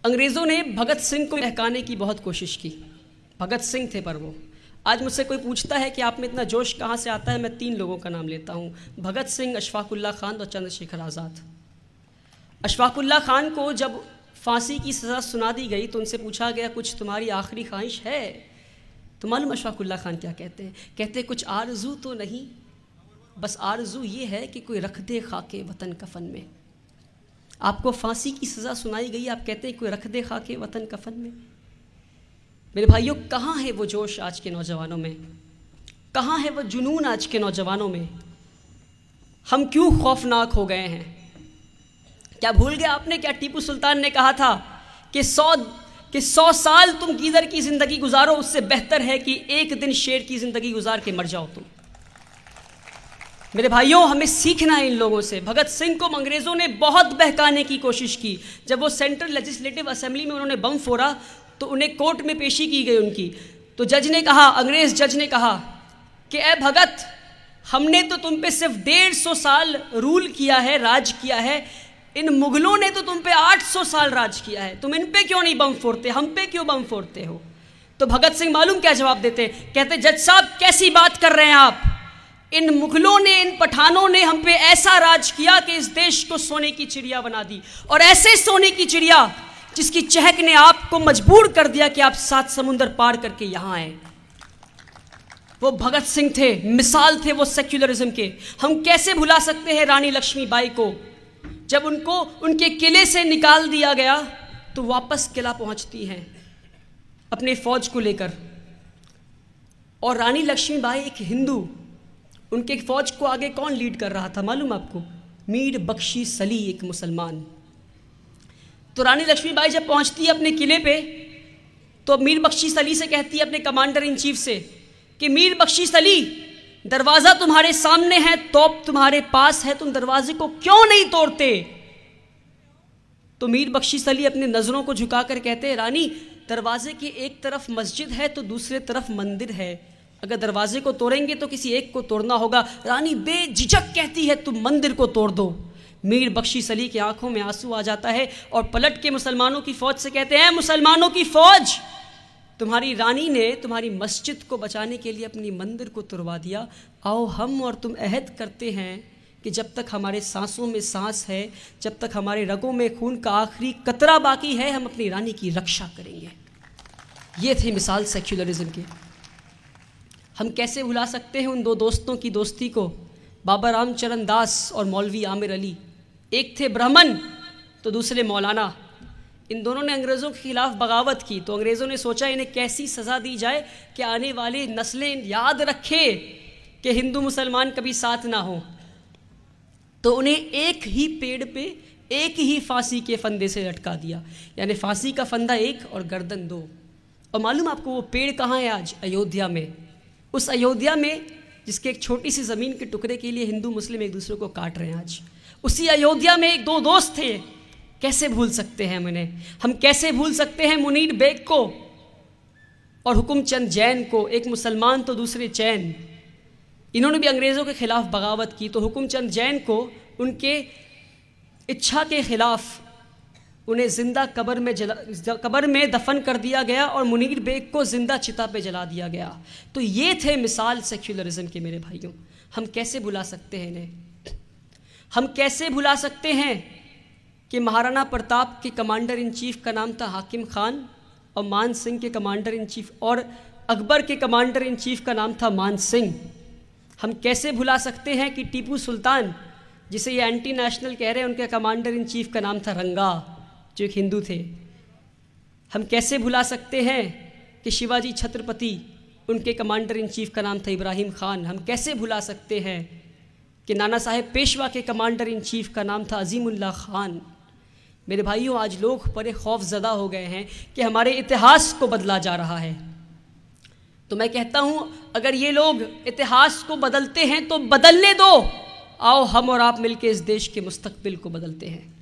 अंग्रेज़ों ने भगत सिंह को बहकाने की बहुत कोशिश की। भगत सिंह थे पर वो। आज मुझसे कोई पूछता है कि आप में इतना जोश कहाँ से आता है, मैं 3 लोगों का नाम लेता हूँ, भगत सिंह, अशफाक उल्लाह खान और चंद्रशेखर आज़ाद। अशफाक उल्लाह खान को जब फांसी की सज़ा सुना दी गई तो उनसे पूछा गया कुछ तुम्हारी आखिरी ख्वाहिश है? तो मालूम अशफाक उल्लाह खान क्या कहते हैं? कहते कुछ आरज़ू तो नहीं, बस आरज़ू ये है कि कोई रख दे खाके वतन कफन में। आपको फांसी की सज़ा सुनाई गई, आप कहते हैं कोई रख दे खाके वतन कफन में। मेरे भाइयों, कहाँ है वो जोश आज के नौजवानों में? कहाँ है वो जुनून आज के नौजवानों में? हम क्यों खौफनाक हो गए हैं? क्या भूल गए आपने क्या टीपू सुल्तान ने कहा था कि 100 साल तुम गीदड़ की ज़िंदगी गुजारो, उससे बेहतर है कि एक दिन शेर की ज़िंदगी गुजार के मर जाओ तुम। मेरे भाइयों, हमें सीखना है इन लोगों से। भगत सिंह को अंग्रेज़ों ने बहुत बहकाने की कोशिश की। जब वो सेंट्रल लेजिस्लेटिव असेंबली में उन्होंने बम फोड़ा तो उन्हें कोर्ट में पेशी की गई उनकी। तो जज ने कहा, अंग्रेज़ जज ने कहा कि ए भगत, हमने तो तुम पे सिर्फ 150 साल रूल किया है, राज किया है, इन मुगलों ने तो तुम पे 800 साल राज किया है, तुम इन पे क्यों नहीं बम फोड़ते, हम पे क्यों बम फोड़ते हो? तो भगत सिंह मालूम क्या जवाब देते? कहते जज साहब कैसी बात कर रहे हैं आप? इन मुगलों ने, इन पठानों ने हम पे ऐसा राज किया कि इस देश को सोने की चिड़िया बना दी, और ऐसे सोने की चिड़िया जिसकी चहक ने आपको मजबूर कर दिया कि आप 7 समुंदर पार करके यहाँ आए। वो भगत सिंह थे, मिसाल थे वो सेक्युलरिज्म के। हम कैसे भुला सकते हैं रानी लक्ष्मीबाई को? जब उनको उनके किले से निकाल दिया गया तो वापस किला पहुंचती हैं अपने फौज को लेकर, और रानी लक्ष्मीबाई एक हिंदू, उनके फौज को आगे कौन लीड कर रहा था मालूम आपको? मीर बख्शी सली, एक मुसलमान। तो रानी लक्ष्मीबाई जब पहुंचती है अपने किले पे तो मीर बख्शी सली से कहती है अपने कमांडर इन चीफ से कि मीर बख्शी सली, दरवाज़ा तुम्हारे सामने है, तोप तुम्हारे पास है, तुम दरवाजे को क्यों नहीं तोड़ते? तो मीर बख्शी सली अपने नज़रों को झुकाकर कहते हैं, रानी, दरवाजे की एक तरफ मस्जिद है तो दूसरे तरफ मंदिर है, अगर दरवाजे को तोड़ेंगे तो किसी एक को तोड़ना होगा। रानी बेझिझक कहती है तुम मंदिर को तोड़ दो। मीर बख्शी सली की आंखों में आंसू आ जाता है और पलट के मुसलमानों की फ़ौज से कहते हैं, मुसलमानों की फ़ौज, तुम्हारी रानी ने तुम्हारी मस्जिद को बचाने के लिए अपनी मंदिर को तुड़वा दिया। आओ हम और तुम अहद करते हैं कि जब तक हमारे सांसों में सांस है, जब तक हमारे रगों में खून का आखिरी कतरा बाकी है, हम अपनी रानी की रक्षा करेंगे। ये थी मिसाल सेक्युलरिज्म की। हम कैसे भुला सकते हैं उन 2 दोस्तों की दोस्ती को, बाबा रामचरण दास और मौलवी आमिर अली। एक थे ब्राह्मण तो दूसरे मौलाना। इन दोनों ने अंग्रेज़ों के खिलाफ बगावत की, तो अंग्रेज़ों ने सोचा इन्हें कैसी सज़ा दी जाए कि आने वाली नस्लें याद रखे कि हिंदू मुसलमान कभी साथ ना हो। तो उन्हें एक ही पेड़ पे एक ही फांसी के फंदे से लटका दिया, यानी फांसी का फंदा एक और गर्दन 2। और मालूम आपको वो पेड़ कहाँ है आज? अयोध्या में। उस अयोध्या में जिसके एक छोटी सी ज़मीन के टुकड़े के लिए हिंदू मुस्लिम एक दूसरे को काट रहे हैं आज, उसी अयोध्या में एक 2 दोस्त थे। कैसे भूल सकते हैं हम इन्हें? हम कैसे भूल सकते हैं मुनीर बेग को और हुकुमचंद जैन को, एक मुसलमान तो दूसरे चैन। इन्होंने भी अंग्रेज़ों के खिलाफ बगावत की। तो हुकुमचंद जैन को उनके इच्छा के खिलाफ उन्हें ज़िंदा कब्र में दफन कर दिया गया और मुनीर बेग को ज़िंदा चिता पे जला दिया गया। तो ये थे मिसाल सेक्युलरिज्म के मेरे भाइयों। हम कैसे भुला सकते हैं इन्हें? हम कैसे भुला सकते हैं कि महाराणा प्रताप के कमांडर इन चीफ का नाम था हाकिम खान, और मान सिंह के कमांडर इन चीफ, और अकबर के कमांडर इन चीफ का नाम था मान सिंह। हम कैसे भुला सकते हैं कि टीपू सुल्तान, जिसे ये एंटी नेशनल कह रहे हैं, उनके कमांडर इन चीफ का नाम था रंगा, जो एक हिंदू थे। हम कैसे भुला सकते हैं कि शिवाजी छत्रपति, उनके कमांडर इन चीफ का नाम था इब्राहिम खान। हम कैसे भुला सकते हैं कि नाना साहेब पेशवा के कमांडर इन चीफ का नाम था अजीमुल्लाह खान। मेरे भाइयों, आज लोग बड़े खौफज़दा हो गए हैं कि हमारे इतिहास को बदला जा रहा है। तो मैं कहता हूँ, अगर ये लोग इतिहास को बदलते हैं तो बदलने दो। आओ हम और आप मिलकर इस देश के मुस्तकबिल को बदलते हैं।